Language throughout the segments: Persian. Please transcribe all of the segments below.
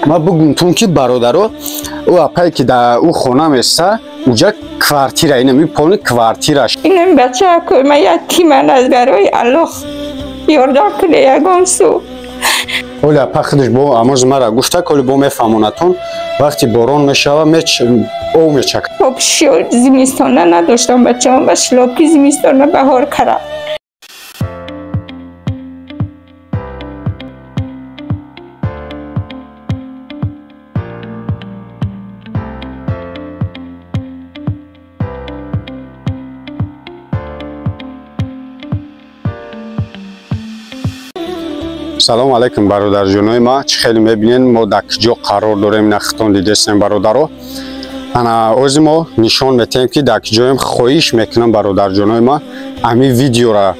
ما بگم که برادرو او اپای که در او خونه میسته اونجا کوارتیره اینه میپونه کوارتیرش این بچه که من یتیمم از برای الله یاردم کنه یگان سو ولی اپا خودش با امروز مرا گفته که با میفهمونتون وقتی باران میشوه او میچکه خب شد زمستانه نداشتم بچه هم به شلاپی زمستانه بهار کرد سلام علیکم برادر جانای ما چه خیلی میبینین ما در کجا قرار داریم نختون دیدستیم برادرو انا از ما نشان میتیم که در کجایم خواهش میکنم برادر جانای ما امی ویدیو را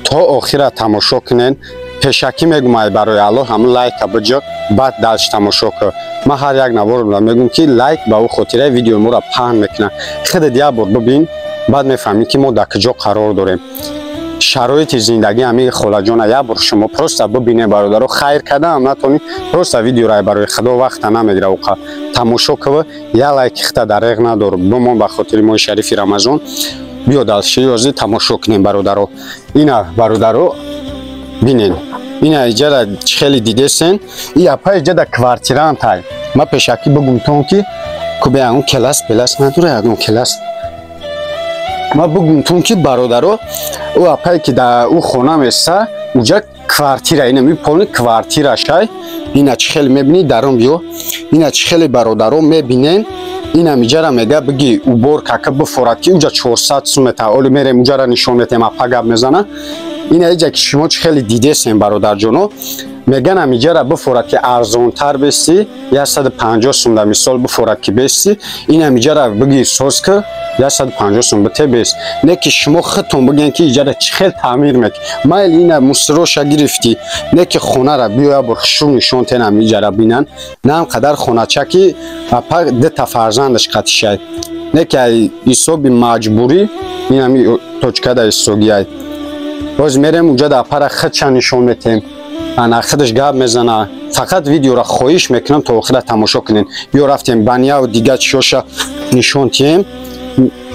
تا آخر تماشا کنین پیشکی میگم برای الله هم لایک بجا بعد دلش تماشا کن ما هر یک نوار میگم که لایک با او خاطره ویدیو ما را پهن میکنه خود دیگه بار ببین بعد میفهمی که ما در کجا قرار داریم شرایط زندگی همه خاله جان یا بر شما پروستا ببینه برادرو خیر کردم نتونی پروستا ویدیو را برای خدا وقت نمیگیره و تماشا کنه یا لایک خطا دریغ نداره بمون به خاطر ماه شریف رمضان بیا دلشی یازی تماشا کنیم برادرو اینا برادرو ببینین اینا اجازه خیلی دیدهسن این اپا اجازه کوارتیران تای ما پیشکی بگم تون که به اون کلاس پلاس نداره اون کلاس ما بگم که برادرو او اپای که در او خونه میسته اونجا کوارتیره اینه میپونه کوارتیرش اینا چه خیلی میبینی درون بیو اینا چه خیلی برادرو میبینین اینا میجره میگه بگی او بور که بفورد که اونجا 400 سومته اولی میریم اونجا را نشون میتیم اپا گب میزنه اینا ایجا که شما چه خیلی دیده سین برادر جانو میگن امیجا را بفورد که ارزان تر بستی 150 سوم در مثال بفورد که بستی این امیجا را بگی سوز که 150 سوم بته بس نه که شما خودتون بگین که ایجا چه خیلی تعمیر میکنی مایل اینا مستروش گرفتی نه که خونه را بیا برخشون نشون تن امیجا را بینن نه هم قدر خونه چکی اپا ده تفرزندش قطشه نه که ایسوبی مجبوری این همی توچکه در ایسوگی های باز میریم اونجا در اپا را خودشان نشون میتیم انا خودش گاب میزنه فقط ویدیو را خواهش میکنم تا آخر تماشا کنین بیا رفتیم بنیا و دیگه چیوشا نشون تیم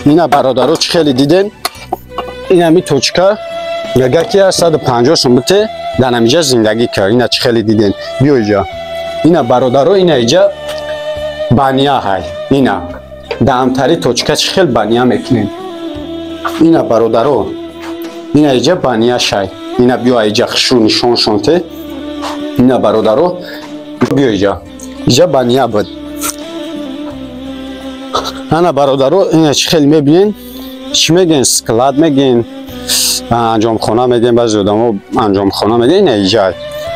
اینا برادرو چه خیلی دیدین این همی توچکه میگه که 150 سوم بته در نمیجا زندگی کرد اینا چه خیلی دیدین بیا اینجا اینا برادرو اینا اینجا بنیا های اینا دامتری توچکه چه خیلی بنیا میکنین اینا برادرو اینا اینجا بنیا شای اینا بیا اینجا خشو نشون شونته اینا برادرو بیا اینجا بنیا بود انا برادرو اینا چه خیلی میبینین چی میگن سکلاد میگن انجام خونه میگن بعضی آدم‌ها انجام خونه میگن اینا اینجا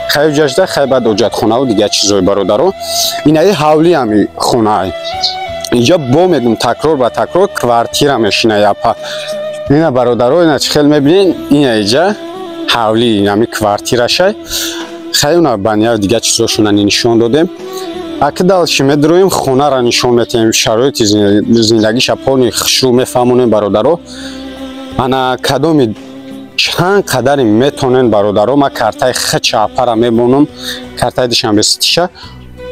خیلی جاده خیلی بعد اوجت خونه و دیگه چیزای برادرو اینا حولی همی خونه اینجا با میگم تکرار با تکرار کوارتیر میشینه یا پا اینا برادرو اینا چه خیلی میبینین اینا اینجا حولی همی کوارتیرشه خیلی اونا بنیا دیگه چیزاشون نشون دادیم اگه دلشی میدرویم خونه را نشون میتیم شرایط زندگی شپانی خشو میفهمونیم برادرو انا کدومی چند قدری میتونین برادرو ما کارتای خچ اپا را میبونم کارتای دشنبه بستیشه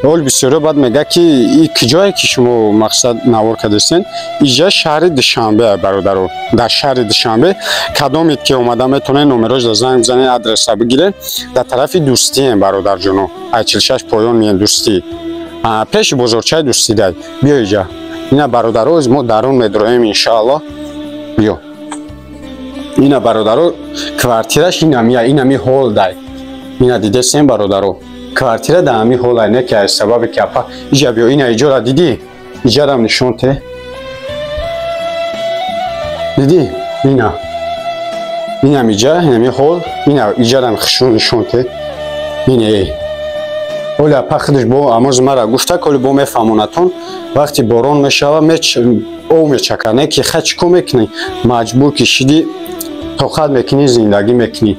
اول بسیاری بعد میگه که این کجایی که شما مقصد نوار کردستین اینجا شهر دشنبه برادرو در شهر دشنبه کدومی که اومده میتونه نمرش در زنگ بزنین ادرس بگیرین در طرف دوستی هم برادر جانو 46 پایان میان دوستی پیش بزرگچه دوستی دای بیا اینجا اینا برادرو از ما درون میدرویم انشاءالله بیا اینا برادرو کوارتیرش اینمی هول دای اینا دیده سیم برادرو کوارتیره در همی هول نه که از سبب که اپا اینجا بیا اینا اینجا را دیدی اینجا را نشون ته دیدی اینا اینجا اینمی هول اینجا را خشون نشون ته اینه ولی اپا خودش با امروز مرا گفته که با میفهمونتون وقتی باران میشوه او میچکه نه که خچ کو میکنی مجبور کشیدی تا خود میکنی زندگی میکنی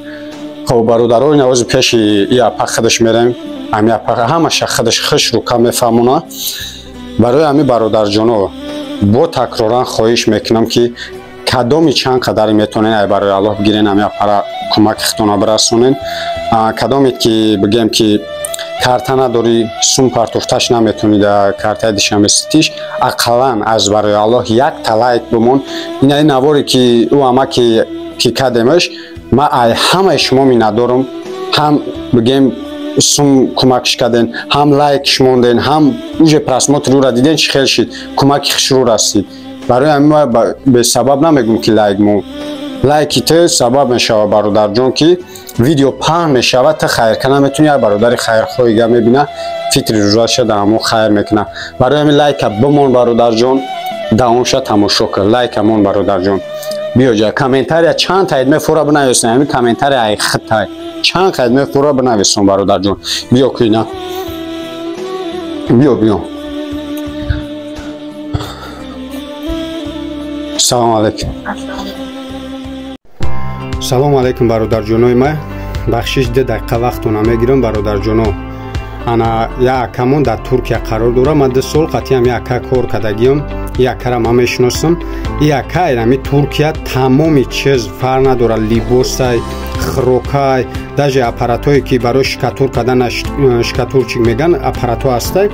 خب برادرو این از پیش ای اپا خودش میریم امی اپا همش خودش خش رو کم میفهمونه برای امی برادر جانو با تکرارا خواهش میکنم که کدومی چند قدر میتونین برای الله بگیرین امی اپا را کمک خودتون برسونین کدومی که بگیم که карта надори сум партофташ наметуни да картаи дишаместиш ақаллан аз барои Аллоҳ якта лайк бимон. Ин наворе ки ӯ ама ки кадемаш ма ай ҳамаи шумо миннатдорам. ҳам бигем сум кӯмакш карден, ҳам лайкш монден, ҳам уже просмотрро диден чӣ хел шид, кӯмаки хушрӯ расид. барои ҳамин бесабаб намегӯм ки лайк мо лайки ты сабаб мешава бародарҷон ки видео паҳн мешава, ты хайрка наметуни як бародари хайрхоҳига мебина фитри рӯзаша дар ҳамон хайр мекуна. барои ҳамин лайка бимон бародарҷон, давомша тамошо кар, лайка мон бародарҷон. биёҷа комментария чанд таид мефура бинависен, ҳамин комментария ай хитай чанд таид мефура бинависон бародарҷон. биё куина биё салом алейкум. салом алейкум бародарҷонои ман. бахшиш 2 дақиқа вақтона мегирам бародарҷоно. ана як акамон дар Туркия қарор дорам. ман 2 сол қатъиам як ака кор кардагиам. ин акара ман мешиносам. ин ака ирами Туркия тамоми чиз фар надора, либосай, хирокай, даже аппаратое ки барои шикатур кардан шикатурчик меган аппаратҳо ҳастай.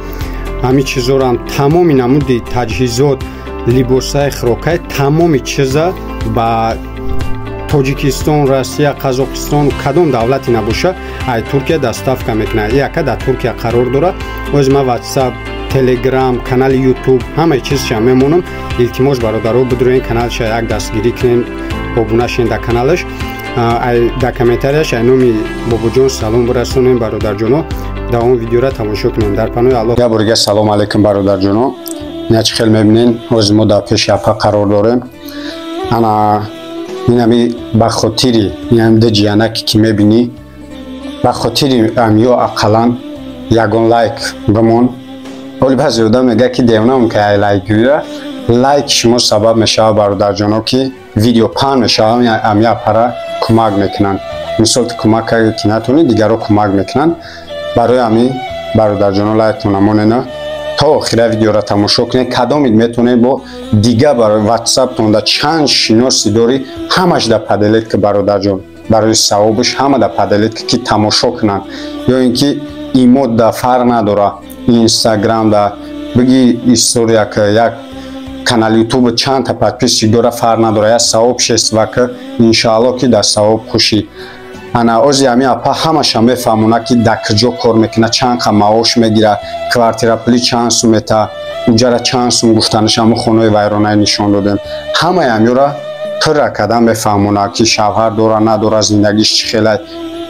ҳамин чизорам тамоми намуди таҷҳизот, либосай, хирокай, тамоми чиза ба Тоҷикистон, Россия, Қазоқистон кадом давлати набоша ай Туркия доставка мекуна. ин ака дар Туркия қарор дора. оз ман WhatsApp, Telegram, канали YouTube ҳамаи чизша мемонам. илтимос бародаро бидурен каналша як дастгирӣ кунен, обуна шен дар каналаш. ай дар комментарияш ай номи бобоҷон салом бирасонем бародарҷоно. давом видеоро тамошо кунем. дар паноҳи Аллоҳ. як борига салом алейкум бародарҷоно. ина чӣ хел мебинен оз мо дар пеши апа қарор дорем. ана инами ба хотири инам да ҷиянаки ки мебинӣ ба хотири амё ақаллан ягон лайк бимон. оли баъзе одам мега ки девнам ки ай лайк гӯя. лайк шумо сабаб мешава бародарҷоно ки видео паҳн мешава, амя пара кӯмак мекунанд. мисол ки кӯмак ки натонӣ дигаро кӯмак мекунанд. барои ҳамин бародарҷоно лайктон намонена то охира видеоро тамошо кунед. кадомид метавонед бо дига барои WhatsApp да чанд шиноси дори ҳамаш да паделед ки бародарҷон барои савобиш ҳама да паделед ки тамошо кунанд. ё ин ки имод да фарқ надора, Instagram да биги история ки як канали YouTube чанд та подписчик дора фарқ надора, як савоб шества ки иншаалло ки да савоб хушӣ. ана ози ами апа ҳамаша мефаҳмона ки дар куҷо кор мекуна, чанд қа маош мегира, квартира пули чанд сум мета, уҷара чанд сум гуфтанаш ҳамун хонаи вайронае нишон додем. ҳамаи амиёра пурра кардан мефаҳмона ки шавҳар дора надора, зиндагиш чӣ хелай.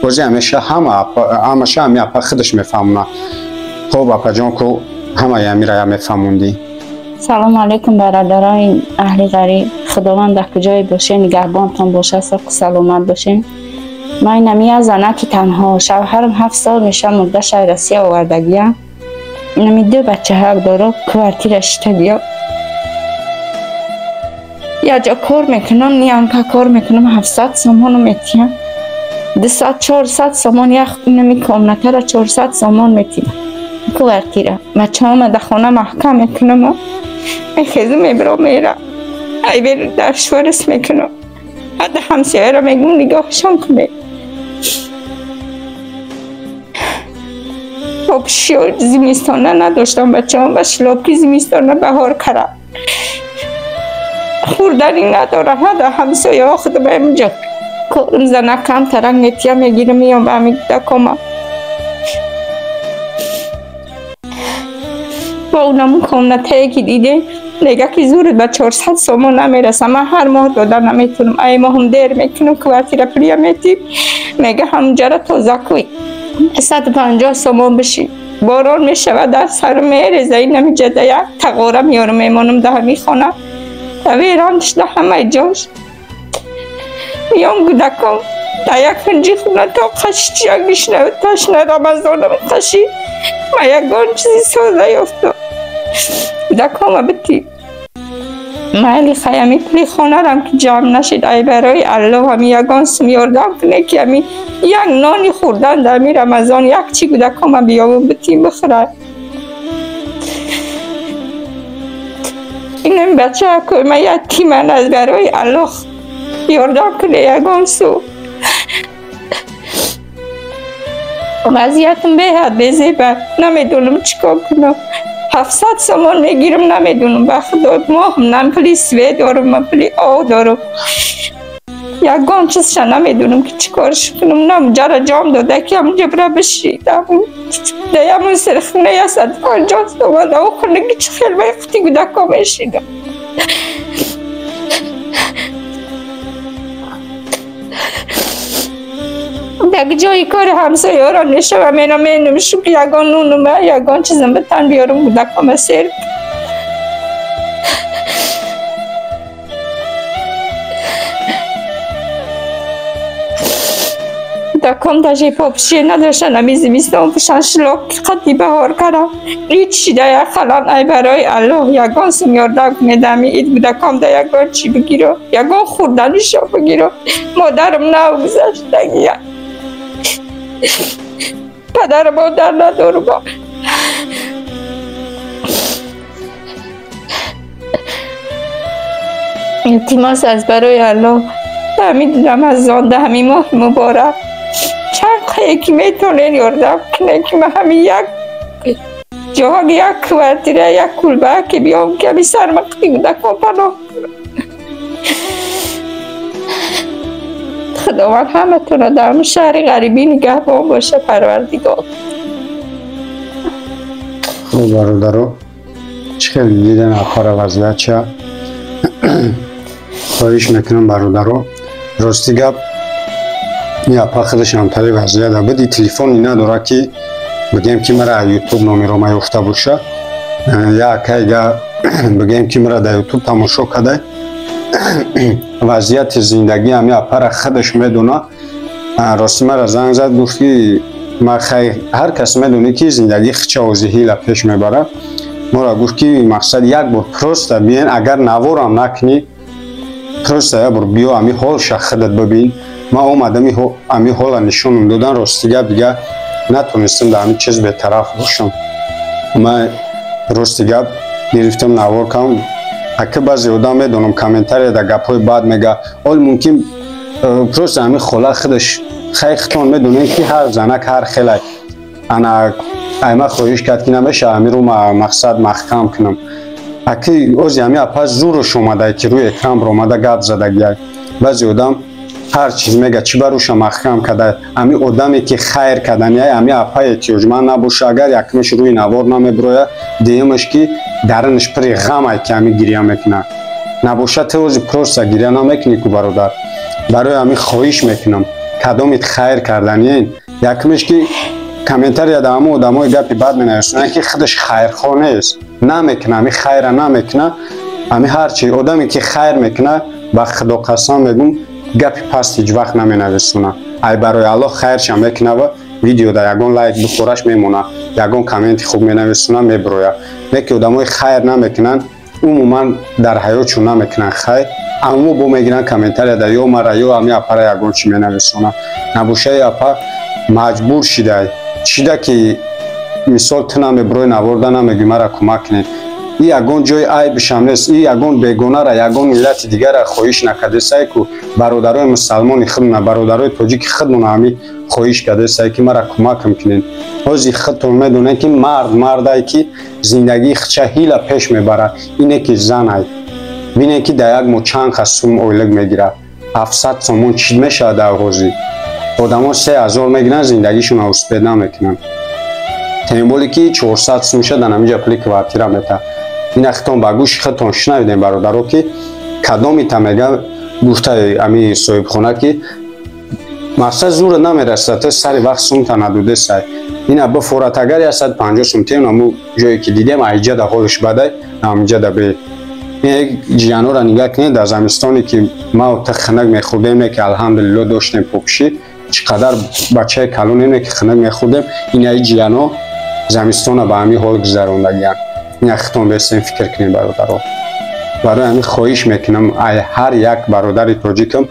ози ҳамеша ҳамаша ами апа худаш мефаҳмона. хоб апаҷон ку ҳамаи амира я мефаҳмондӣ. салом алейкум бародарои аҳли ғариб. худованд дар куҷое бошен, нигаҳбонтон боша, соҳу саломат бошен. ман инами занаки танҳо, шавҳарам 7 сол меша мурдаша Россия овардагиам. инами 2 бачаҳак доро, квартира штагиё. якҷо кор мекунам, ниянка кор мекунам, 700 сомону метиҳам. 200-400 сомон, як инами комнатара 400 сомон метиҳам. квартира бачаҳама дар хона маҳкам мекунам. мехезу мебиро мера ай бер дар шварис мекунам. ҳадда ҳамсояро мегум нигоҳшон кунед. обшиё зимистона надоштам, бачаҳам ба шлопки зимистона баҳор кара. хурдани надора, ҳадда ҳамсояҳо худама инҷо корм занакам тарак метия мегирам, миём ба ҳамин дакома. ба унамун комнатае ки диде мега ки зури ба 400 сомон намерасам. ман ҳар моҳ дода наметунам. ай моҳам дер мекунам, квартира пулия метӣ мега ҳамҷара тоза куй 150 сомон биши. борон мешавад дар сару мереза. инами ҷада як тағора меёрам мемонам дар ҳамин хона. таверон шуда ҳамаи ҷош. миём кӯдакам дар як кунҷи хона то қаши як нишнаву ташна рамазонам қаши. ман ягон чизи соза ёфтам. кӯдакама битӣ майли хаями пули хонарам ки ҷамъ нашид. ай барои Аллоҳ ҳамин ягон сум ёрдам кунед ки ҳамин як нони хӯрдан дар ҳамин рамазон як чи кӯдакама биёвум битим бихӯрад. инам бачаҳа ку ман ятимам. аз барои Аллоҳ ёрдам кунед ягон сум. وضعیتم به حد زیبا نمیدونم چیکار کنم 700 سومون میگیرم نمیدونم به خدا ماه من پلی سوی دارم من پلی آو دارم یگان چیزش نمیدونم که چیکارش کنم نم جرا جام داده که همونجا برا بشیدم دیمون سرخونه یا 150 تومن او خونگی چه خیلی وقتی گودکا میشیدم یک جایی کار همسایه را نشوه میرم نمیشم که یگان نونم یگان چیزم به تن بیارم گودکا سر دکم داشتی پاپشی نداشتن امیزی میستم پشن شلاک قدی بهار کردم هیچ شیده یک خلان ای برای الله یگان سمیاردم کنه دمی اید بودکم ده یگان چی بگیرم یگان خوردنشو بگیرم مادرم نو گذشتگی پدر مادر ندارم التماس از برای الله میدونم از زانده همین ماه مبارک چند خیلی که میتونین یاردم کنه که من همین یک جاها یک کوارتیره یک کلبه که بیام که همی سرمقتی بوده که پناه خداوند همه تونه در شهر غریبی نگهبان باشه پروردگار خوب برادرو چه دیدن آخر وضعیت چه خواهش میکنم برادرو راستی گپ یا پا خودش همتری وضعیت بدی تلفنی نداره که بگیم که مرا یوتیوب نامی رو میفته باشه یا که بگیم که مرا در یوتیوب تماشا کده وضعیت زندگی هم یا پر خودش میدونه راستی مرا زنگ زد گفت که هر کس میدونه که زندگی چه وضعیتی پیش میبره مرا گفت که مقصد یک بار پروست بیان اگر نوارم نکنی پروست یک بار بیا امی حال خودت ببین ما اومدم امی حال نشونم دادن راستی گپ دیگه نتونستم در همین چیز به طرف باشم ما راستی گپ گرفتم نوار کنم اگه بعضی آدم میدونم کامنتاری در گپ‌های بعد میگه اول ممکن پروست همین خلا خودش خیختان میدونه که هر زنک هر خیلی انا ایما خواهش کرد که نمیشه همین رو مقصد محکم کنم اگه از همین اپاس زورش اومده که روی اکرام رو اومده گپ زده گیای بعضی آدم هر چیز میگه چی بروش محکم کرده همین آدمی که خیر کردن یا همین اپای احتیاجمند نباشه اگر یکمش روی نوار نمیبروه دیمش که درنش پری غمه که همین گریه میکنه نباشه توزی پروسه گریه نمیکنی که برادر برای همین خواهش میکنم کدامت خیر کردن یکمش که کامنتر یا دامو آدمای گپی بعد مینویسن که خودش خیرخواه نیست نمیکنه همین خیر نمیکنه همین هرچی آدمی که خیر میکنه با خدا قسم میگم گپی پس هیچ وقت نمینویسونه ای برای الله خیرش هم میکنه و ویدیو در یگان لایک بخورش میمونه یگان کامنت خوب مینویسونه میبرویه لیکن آدمای خیر نمیکنن عموما در حیاتشون نمیکنن خیر اما با میگیرن کامنتر در یا مرا یا همین اپا یگان چی مینویسونه نباشه اپا مجبور شده چیده که مثال تنم بروی نوردن نمیگی مرا کمک کنید این یگان جای عیبش هم نیست این یگان بیگانه را یگان ملت دیگر را خواهش نکرده سعی که برادرای مسلمان خودمون برادرای تاجیک خودمون همی خواهش کرده سعی که مرا کمک کنین بازی خودتون میدونه که مردی که زندگی چه هیله پیش میبره اینه که زن ای بینه که در یک چند خصوم اویلگ میگیره 700 سومون چی میشه در آغازی آدم ها 3000 میگیرن زندگیشون اوسپید نمیکنن تنبولی که 400 سوم شد در همینجا پلی کوارتیره میته این اختان با گوش خودتون شنویدین برادرها که کدامی تا میگه گفته امی صاحب خونه که مقصد زور نمیرسه سر وقت سوم تا ندوده سای این ابا فورت اگر 150 سوم تیم نمو جایی که دیدیم ایجا در حالش بده همینجا در به این جیانو را نگاه کنید در زمستانی که ما خنک میخوردیم که الحمدلله داشتیم پوکشی چقدر بچه کلون اینه که خنک میخوردیم این جیانو زمستان به همین حال گذروندگیان این اختون بستیم فکر کنیم برادرها برای همین خواهش میکنم هر یک برادر تاجیکم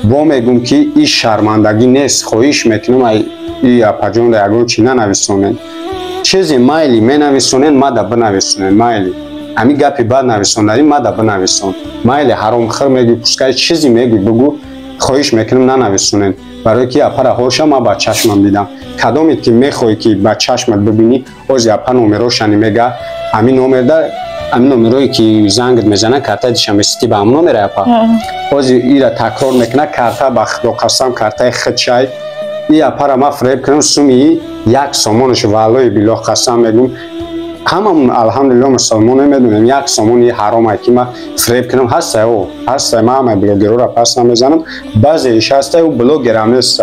با میگم که این شرمندگی نیست خواهش میکنم این اپاجون در یگان چی ننویسونین چیزی مایلی می نویسونین ما در بنویسونین مایلی همین گپی بعد نویسونداری ما در بنویسون مایلی حرام خر میگی پسکای چیزی میگی بگو خواهش میکنم ننویسونین برای که اپا را هوشا ما با چشمم دیدم کدامید که میخوای که با چشمت ببینی از اپا نمروشانی میگه همین نمر ده همین نمروی که زنگ میزنه کارت دیشم استی به همون نمره اپا از ایرا تکرار میکنه کارت با خدا قسم کارت خدشای ای اپا را ما فریب کنم سومی یک سامانش والای بالله قسم میگم هممون الحمدلله مسلمان میدونیم یک سامانی حرامه که ما فریب کنم هسته او هسته ما همه بلوگر را پس نمیزنم بعضی ایش هسته او بلوگر هم نیست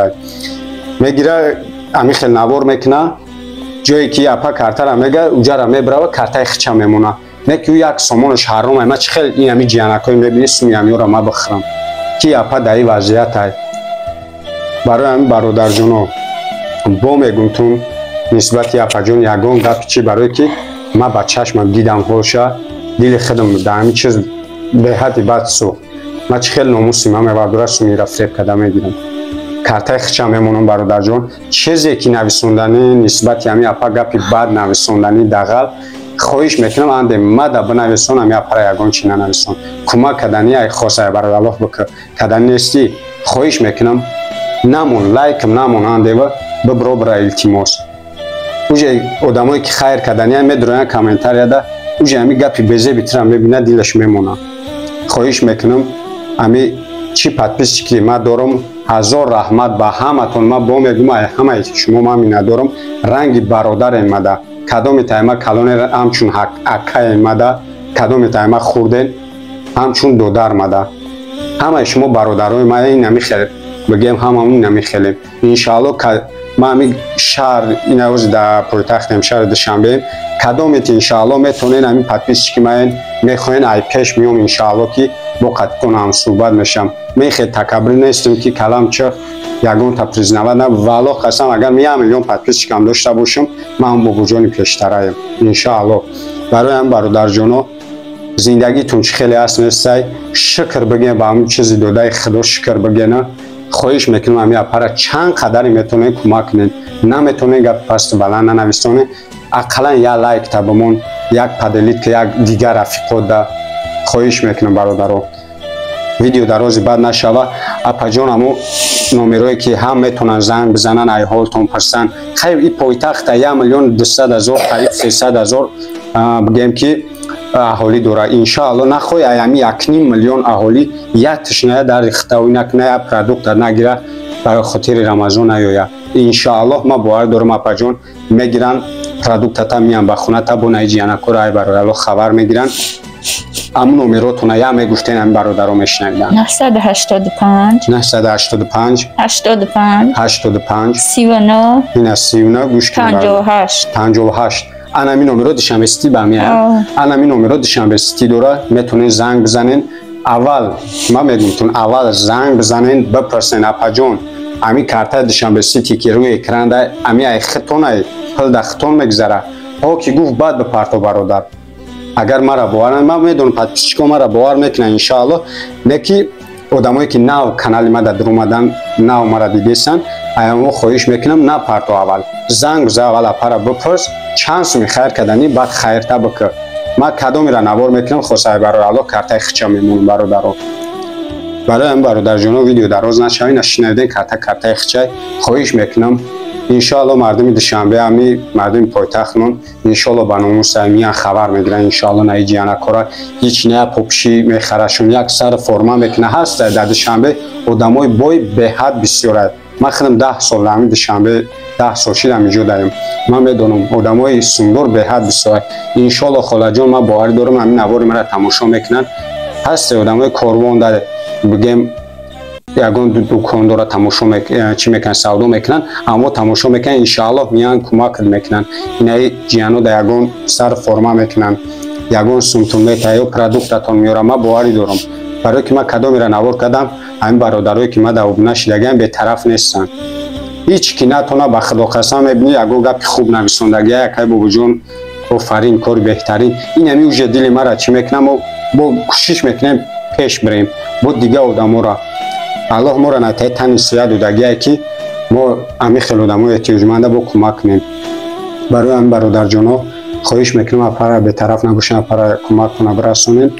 میگیره امی خیلی نوار میکنه جایی که اپا کارت را میگه اوجا را میبره کارت خچه میمونه میگه یک سامانش حرامه ما چه خیلی این همی جیانکایی میبینی سومی همی را ما بخرم که اپا در این وضعیت های برای همی برادر جونو با میگونتون نسبت اپا جون یگان گفت چی برای که ما با چشمم دیدم هوشا دیل خودم در همین چیز به حدی بد سو ما چه خیلی ناموسیم همه برداره سومی را فریب کده میگیرم کارتای خچه میمونم برادر جون چیزی که نویسوندنی نسبت همی اپا گپی بد نویسوندنی دقل خواهش میکنم انده ما دا بنویسون همی اپا را یگان چی ننویسون کمک کدنی ای خواسته برادر الله بکر کدن نیستی خواهش میکنم نمون لایکم نمون انده و ببرو برای التیماس اوجه آدمایی که خیر کردنی هم میدونن کامنتار یاده اوجه همی گپی بزه بیترم ببینه دیلش میمونه خواهش میکنم همی چی پادپیس که ما دارم هزار رحمت به همتون ما با میگم همه شما ما می ندارم رنگ برادر مده کدام تایما کلون همچون اکای مده کدام تایما خوردن همچون دودار مده همه شما برادرای ما این نمیخواد بگم هممون نمیخوالیم ان شاء الله ما همی شهر این روز در پایتخت شهر دوشنبه کدامت ان شاء الله میتونین همین پادپیس که من میخواین ای پیش میام ان شاء الله که با قدتون صحبت میشم میخواد تکبر نیستم که کلام چه یگان تپریز نود نه والا قسم اگر می میلیون پادپیس کم داشته باشم من با وجود پیشترایم ان شاء الله برای هم برادر جونو زندگیتون خیلی اساسی شکر بگین با همین چیزی داده خدا شکر بگین خواهش میکنم همی اپا چند قدری میتونه کمک کنین نمیتونه گپ پست بلند ننویسونه اقلا یا لایک تبمون یک پدلیت که یک دیگر رفیقا ده خواهش میکنم برادرو ویدیو درازی بعد نشوه اپا جان همو نمرایی که هم میتونن زنگ بزنن ای حالتون پرسن خیلی این پایتخت 1,200,000 قریب 300,000 بگیم که اهالی داره انشاءالله نخوای ایامی 1.5 میلیون اهالی یک تشنه در اختاوی نکنه پروداکت نگیره برای خاطر رمضان نیاید انشاءالله ما باور دارم اپا جان میگیرن پروداکت تا میان به خونه تا بونای جیانکو رای برای خبر میگیرن امون نمراتون یا میگفتین هم برادرها میشنیدن 985 39 این 39 گوش کن 58 انا می نمره دشنبه استی با میام انا می نمره دشنبه استی دوره میتونین زنگ بزنین اول ما میگم اول زنگ بزنین بپرسین اپا جون امی کارت دشنبه استی که روی اکران ده امی ای خطونه پل دختون میگذره ها که گفت بعد بپرتو برادر اگر مرا باور من میدونم پادپیس کو مرا باور میکنه ان شاء الله نکی آدمایی که نو کانال ما در اومدن نو مرا دیدن ایامو خواهش میکنم نه پرتو اول زنگ بزن اول اپا بپرس چانس می خیر کردنی بعد خیر تا بکر ما کدومی را نوار میکنم خواستای برای الله کارت خچه میمون برادرو برای هم برادر جونو ویدیو دراز نشوی نشنیدین کارت خچه خواهش میکنم ان شاء الله مردم دوشنبه همی مردم پایتختمون ان شاء الله با ناموس میان خبر میگیرن ان شاء الله نه جیانکورا هیچ نه پوپشی میخرشون یک سر فرما میکنه هست در دوشنبه آدمای بای به حد بسیار ما خودم 10 سال همین دوشنبه 10 سال شدم اینجا دارم من میدونم آدمای سندور به حد بسیار ان شاء الله خاله جان من باور دارم همین نوار مرا تماشا میکنن هست آدمای کاروان داره بگم یگان دکان داره تماشا چی میکنن سودا میکنن اما تماشا میکنن ان شاء الله میان کمک میکنن اینای جیانو در یگان سر فرما میکنن یگان سمتون میتایو پروداکتتون میارم ما باوری دارم برای که ما کدام را نوار کردم همین برادرایی که ما در ابنش دیگه به طرف نیستن هیچ کی نتونه به خدا قسم میبینی اگه گپ خوب نویسندگی یکی با وجود آفرین کار بهترین این همی وجه دل ما را چی میکنم و با کوشش میکنیم پیش بریم با دیگه آدم را الله ما را نتای تن سیاد و دگیه که ما همی خیلی آدم های احتیاجمنده با کمک کنیم برای هم برادر جانا خواهش میکنم اپا به طرف نباشن اپا کمک کنه برسونیم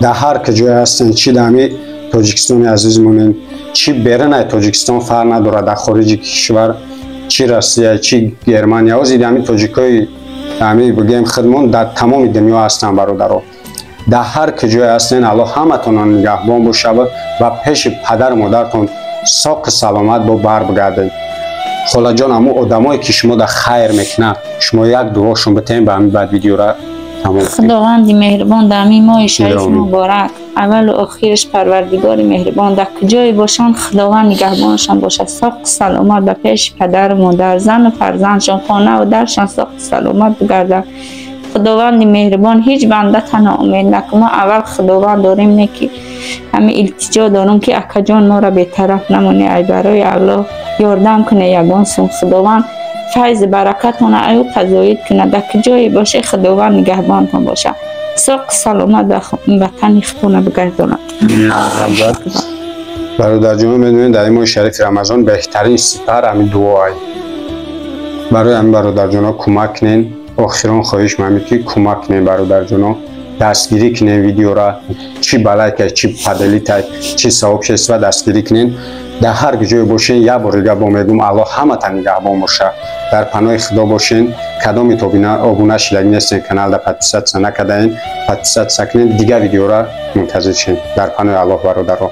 در هر کجای هستن چی در همی تاجیکستان عزیزمونین چی بیرون تاجیکستان فرق نداره، در خارج کشور چی روسیه چی گرمانیا از این تاجیکای همین بگیم خدمون در تمام دنیا هستن برادرها. در هر کجای هستین الله همتون نگهبان باشه و پیش پدر مادرتون ساق سلامت با بر بگردید. خاله جان امو آدمایی که شما در خیر میکنن شما یک دعاشون بتین به همین بعد ویدیو را تمام کنید. خداوند مهربان در همین ماه شریف مبارک اول و آخرش پروردگار مهربان در کجای باشن خداوند نگهبانشان باشه، ساق سلامت به پیش پدر مادر زن و فرزندشان خانه و درشان ساق سلامت بگردن. خداوند مهربان هیچ بنده تنها امید نکنه. ما اول خداوند داریم نه که همه التجا دارم که اکا جان ما را بی‌طرف نمونه، ای برای الله یاردم کنه یگان سون. خداوند فیض برکت مونه ایو قضایت کنه در کجای باشه خداوند نگهبانتون باشه، ساق سلامت به تن خونه بگردونه. برادر جان میدونید در این ماه شریف رمضان بهترین سپر همین دعایی. برای همین برادر جان کمک کنین. آخران خواهش می‌کنم که کمک کنین برادر جان، دستگیری کنین ویدیو را، چی بلای که چی پدلی تا چی ثواب شست و دستگیری کنین. در هر جای باشین یا بار دیگه با میگم الله همه تن نگهبان باشه، در پناه خدا باشین. کدام آبونه شدگی نیستین کانال را پتیسات نکردین، پتیسات سکنین، دیگه ویدیو را منتظر شین. در پناه الله برادرها.